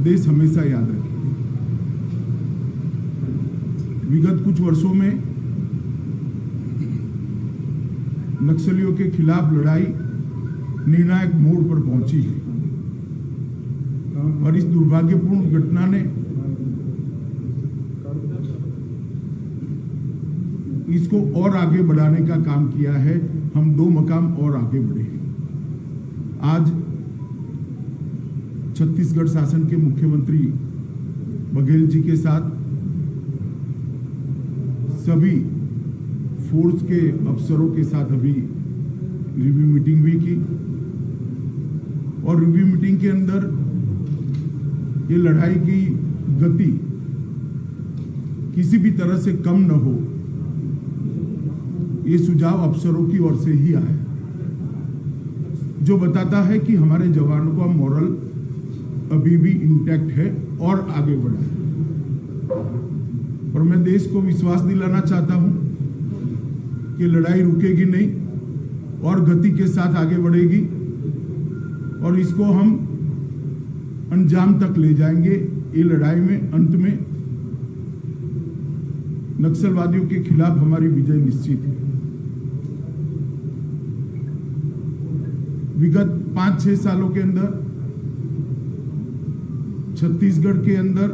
देश हमेशा याद रखेगा। विगत कुछ वर्षों में नक्सलियों के खिलाफ लड़ाई निर्णायक मोड़ पर पहुंची है और इस दुर्भाग्यपूर्ण घटना ने इसको और आगे बढ़ाने का काम किया है। हम 2 मकाम और आगे बढ़े हैं। आज छत्तीसगढ़ शासन के मुख्यमंत्री बघेल जी के साथ सभी फोर्स के अफसरों के साथ अभी रिव्यू मीटिंग भी की और रिव्यू मीटिंग के अंदर ये लड़ाई की गति किसी भी तरह से कम न हो, ये सुझाव अफसरों की ओर से ही आया, जो बताता है कि हमारे जवानों का मोरल अभी भी इंटैक्ट है और आगे बढ़ा है। और मैं देश को विश्वास दिलाना चाहता हूं कि लड़ाई रुकेगी नहीं और गति के साथ आगे बढ़ेगी और इसको हम अंजाम तक ले जाएंगे। ये लड़ाई में अंत में नक्सलवादियों के खिलाफ हमारी विजय निश्चित है। विगत 5-6 सालों के अंदर छत्तीसगढ़ के अंदर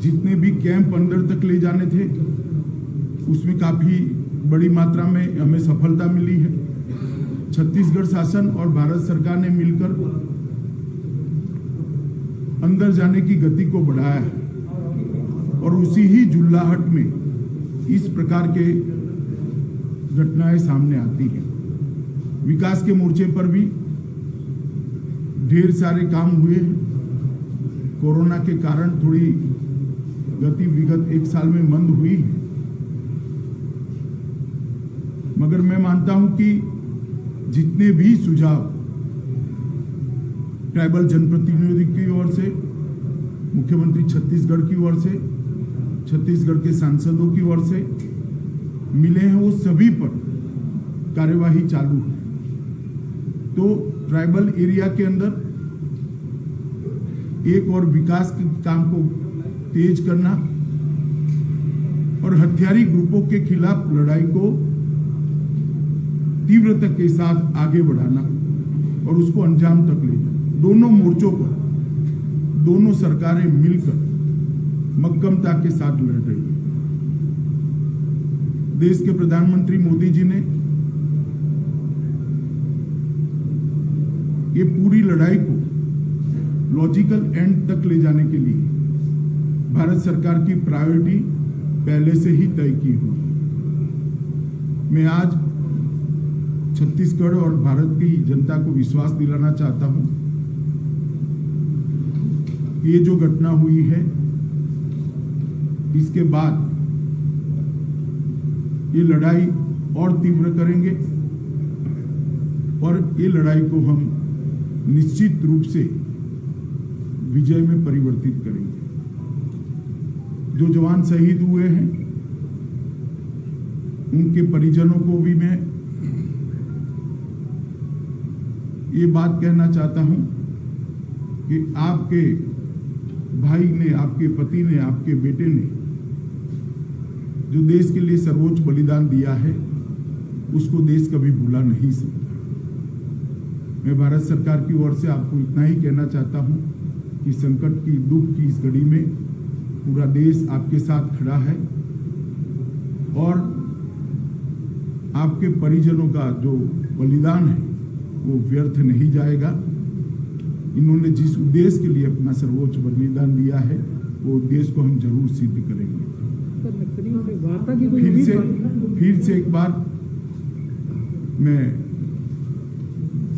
जितने भी कैंप अंदर तक ले जाने थे उसमें काफी बड़ी मात्रा में हमें सफलता मिली है। छत्तीसगढ़ शासन और भारत सरकार ने मिलकर अंदर जाने की गति को बढ़ाया है और उसी ही जुल्लाहट में इस प्रकार के घटनाएं सामने आती हैं। विकास के मोर्चे पर भी ढेर सारे काम हुए हैं। कोरोना के कारण थोड़ी गति विगत 1 साल में मंद हुई है, मगर मैं मानता हूं कि जितने भी सुझाव ट्राइबल जनप्रतिनिधियों की ओर से, मुख्यमंत्री छत्तीसगढ़ की ओर से, छत्तीसगढ़ के सांसदों की ओर से मिले हैं, वो सभी पर कार्यवाही चालू है। तो ट्राइबल एरिया के अंदर एक और विकास के काम को तेज करना और हथियारी ग्रुपों के खिलाफ लड़ाई को तीव्रता के साथ आगे बढ़ाना और उसको अंजाम तक ले जाना। दोनों मोर्चों पर दोनों सरकारें मिलकर मक्कमता के साथ लड़ रही हैं। देश के प्रधानमंत्री मोदी जी ने ये पूरी लड़ाई को लॉजिकल एंड तक ले जाने के लिए भारत सरकार की प्रायोरिटी पहले से ही तय की हुई। मैं आज छत्तीसगढ़ और भारत की जनता को विश्वास दिलाना चाहता हूं कि ये जो घटना हुई है इसके बाद ये लड़ाई और तीव्र करेंगे और ये लड़ाई को हम निश्चित रूप से विजय में परिवर्तित करेंगे। जो जवान शहीद हुए हैं उनके परिजनों को भी मैं ये बात कहना चाहता हूं कि आपके भाई ने, आपके पति ने, आपके बेटे ने जो देश के लिए सर्वोच्च बलिदान दिया है उसको देश कभी भुला नहीं सकता। मैं भारत सरकार की ओर से आपको इतना ही कहना चाहता हूं कि संकट की, दुख की इस घड़ी में पूरा देश आपके साथ खड़ा है और आपके परिजनों का जो बलिदान है वो व्यर्थ नहीं जाएगा। इन्होंने जिस उद्देश्य के लिए अपना सर्वोच्च बलिदान दिया है वो उद्देश्य को हम जरूर सिद्ध करेंगे। फिर से एक बार मैं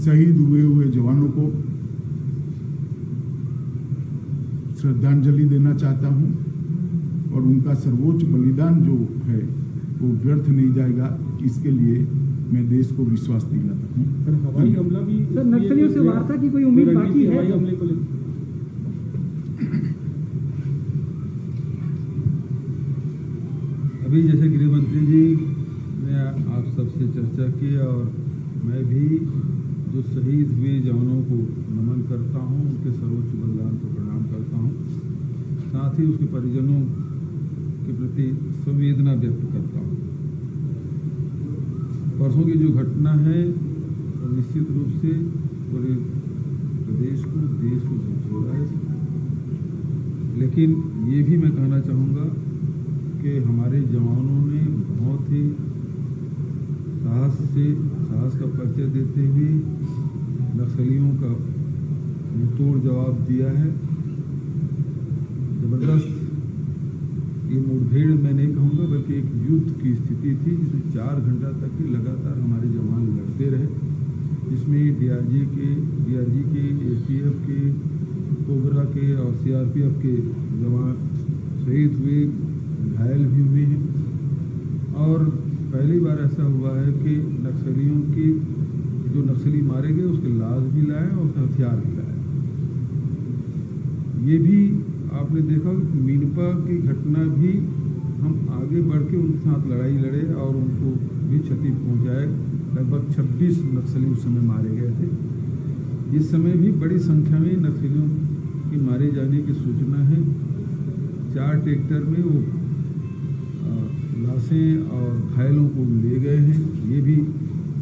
शहीद हुए जवानों को श्रद्धांजलि देना चाहता हूं और उनका सर्वोच्च बलिदान जो है वो व्यर्थ नहीं जाएगा, इसके लिए मैं देश को विश्वास दिलाता हूं। सर, हवाई हमला भी सर, नक्सलियों से वार्ता की कोई उम्मीद बाकी है? हवाई हमले को अभी जैसे गृह मंत्री जी ने आप सबसे चर्चा की और मैं भी जो शहीद हुए जवानों को नमन करता हूं, उनके सर्वोच्च बलिदान को प्रणाम करता हूं, साथ ही उसके परिजनों के प्रति संवेदना व्यक्त करता हूं। परसों की जो घटना है वो निश्चित रूप से पूरे प्रदेश को, देश को झकझोरा है, लेकिन ये भी मैं कहना चाहूँगा कि हमारे जवानों ने बहुत ही साहस का परिचय देते हुए नक्सलियों का मुंहतोड़ जवाब दिया है। जबरदस्त ये मुठभेड़ मैं नहीं कहूँगा बल्कि एक युद्ध की स्थिति थी, जिसमें 4 घंटा तक ही लगातार हमारे जवान लड़ते रहे, जिसमें डीआरजी के, एसटीएफ के, कोबरा के और सीआरपीएफ के जवान शहीद हुए, घायल भी हुए हैं। और पहली बार ऐसा हुआ है कि नक्सलियों की जो नक्सली मारे गए उसके लाश भी लाए और उसके हथियार भी लाए। ये भी आपने देखा कि मीनपा की घटना भी हम आगे बढ़ के उनके साथ लड़ाई लड़े और उनको भी क्षति पहुंचाए। लगभग 26 नक्सली उस समय मारे गए थे। इस समय भी बड़ी संख्या में नक्सलियों के मारे जाने की सूचना है। 4 ट्रैक्टर में वो लाशें और घायलों को ले गए हैं, ये भी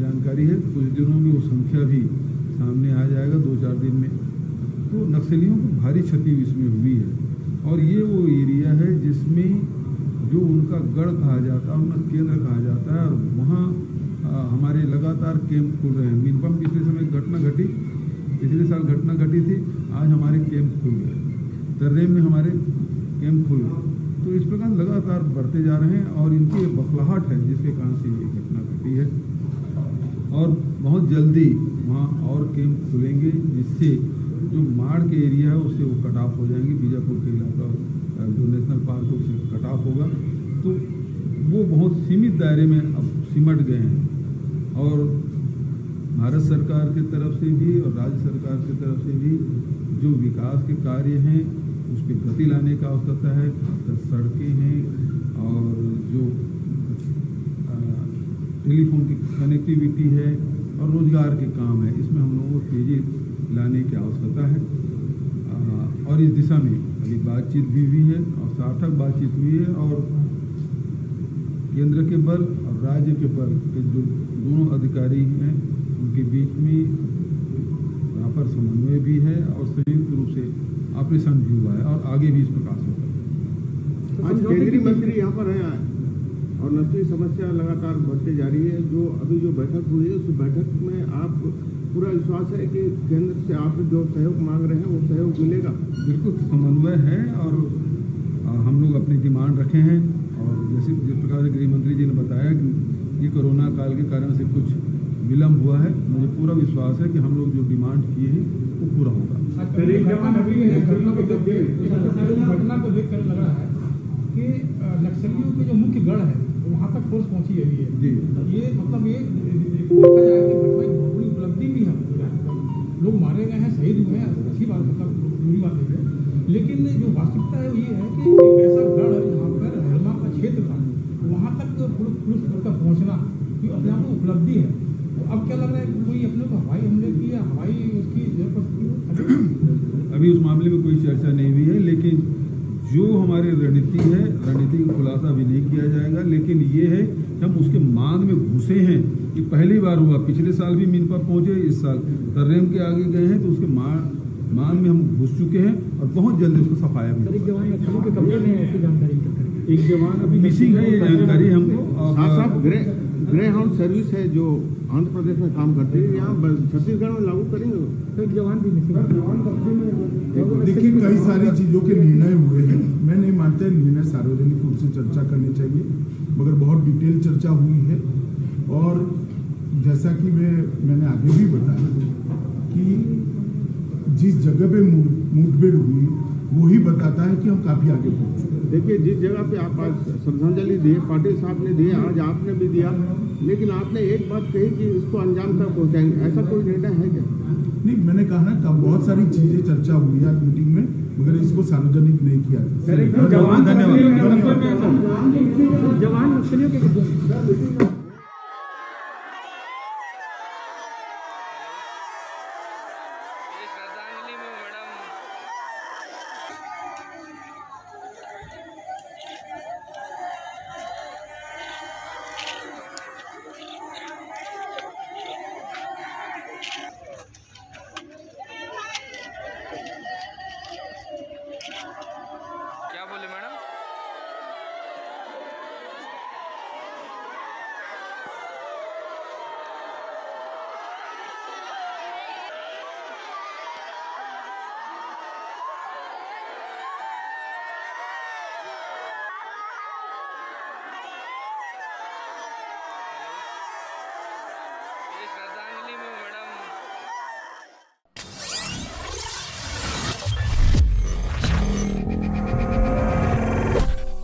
जानकारी है। कुछ दिनों में वो संख्या भी सामने आ जाएगा, 2-4 दिन में। तो नक्सलियों को भारी क्षति इसमें हुई है और ये वो एरिया है जिसमें जो उनका गढ़ कहा जाता है, उनका केंद्र कहा जाता है, और वहाँ हमारे लगातार कैंप खुल रहे हैं। मीनपा में पिछले समय घटना घटी, पिछले साल घटना घटी थी, आज हमारे कैंप खुल गए। तर्रेम में हमारे कैंप खुल गए। तो इस प्रकार लगातार बढ़ते जा रहे हैं और इनकी एक बखलाहट है जिसके कारण से ये घटना घटी है। और बहुत जल्दी वहाँ और कैंप खुलेंगे, जिससे जो माड़ के एरिया है उससे वो कट ऑफ हो जाएंगे। बीजापुर के इलाका जो नेशनल पार्क है उससे कट ऑफ होगा, तो वो बहुत सीमित दायरे में अब सिमट गए हैं। और भारत सरकार की तरफ से भी और राज्य सरकार की तरफ से भी जो विकास के कार्य हैं उस पर गति लाने का आवश्यकता है। सड़कें हैं और जो टेलीफोन की कनेक्टिविटी है और रोजगार के काम है, इसमें हम लोगों को तेजी लाने की आवश्यकता है। और इस दिशा में अभी बातचीत भी हुई है और सार्थक बातचीत हुई है। और केंद्र के बल और राज्य के बल के जो दोनों अधिकारी हैं उनके बीच में प्रॉपर समन्वय भी है और संयुक्त रूप से ऑपरेशन भी हुआ है और आगे भी इस प्रकार से होगा। आज केंद्रीय मंत्री यहाँ पर हैं और नक्सली समस्या लगातार बढ़ते जा रही है। जो बैठक हुई है उस बैठक में आप पूरा विश्वास है कि केंद्र से आप जो सहयोग मांग रहे हैं वो सहयोग मिलेगा? बिल्कुल समन्वय है और हम लोग अपनी डिमांड रखे हैं। और जिस प्रकार से गृह मंत्री जी ने बताया कि ये कोरोना काल के कारण से कुछ विलम्ब हुआ है, मुझे पूरा विश्वास है कि हम लोग जो डिमांड किए हैं वो पूरा होगा। घटना को देख कर लग रहा है कि नक्सलियों के जो मुख्य गढ़ है वहाँ तक फोर्स पहुँची हुई है जी। ये मतलब ये देखा जाए कि घटना की बहुत बड़ी उपलब्धि भी है। लोग मारे गए हैं, शहीद हुए हैं, अच्छी बात, मतलब बुरी बात नहीं है। लेकिन जो वास्तविकता है वो ये है कि एक ऐसा गढ़ जहाँ पर हरमा का क्षेत्र था वहाँ तक पुलिस का पहुँचना ये अपने आप में उपलब्धि है। तो अब क्या लग रहा है कि कोई अपने को हवाई हमले की या हवाई उसकी जरूरत? अभी उस मामले में कोई चर्चा नहीं हुई है, लेकिन जो हमारी रणनीति है, रणनीति का खुलासा अभी नहीं किया जाएगा। लेकिन ये है कि हम उसके मान में घुसे हैं, कि पहली बार हुआ। पिछले साल भी मीनपा पहुंचे, इस साल तर्रेम के आगे गए हैं, तो उसके मान में हम घुस चुके हैं और बहुत जल्दी उसको सफाया भी। एक जवान नक्सलियों के कब्जे में ऐसी जानकारी, एक जवान अभी मिसिंग है, ये जानकारी हमको। साथ ग्रे हाउंड सर्विस है जो आंध्र प्रदेश में काम करती है, यहाँ छत्तीसगढ़ में लागू करेंगे। तो एक जवान भी मिसिंग है। देखिए, कई सारी चीज़ों के निर्णय हुए हैं। मैं नहीं मानता निर्णय सार्वजनिक रूप से चर्चा करनी चाहिए, मगर बहुत डिटेल चर्चा हुई है। और जैसा कि मैंने आगे भी बताया कि जिस जगह पे मुठभेड़ हुई वही बताता है कि हम काफ़ी आगे पहुँच चुके हैं। देखिए, जिस जगह पे आप आज श्रद्धांजलि दिए, पाटिल साहब ने दिए, आज आपने भी दिया, लेकिन आपने एक बात कही कि इसको अंजाम तक पहुँचाएंगे। ऐसा कोई निर्णय है क्या? नहीं, मैंने कहा ना कब बहुत सारी चीज़ें चर्चा हुई आज मीटिंग में, मगर इसको सार्वजनिक नहीं किया। जवान धन्यवाद। जवान नक्सलियों के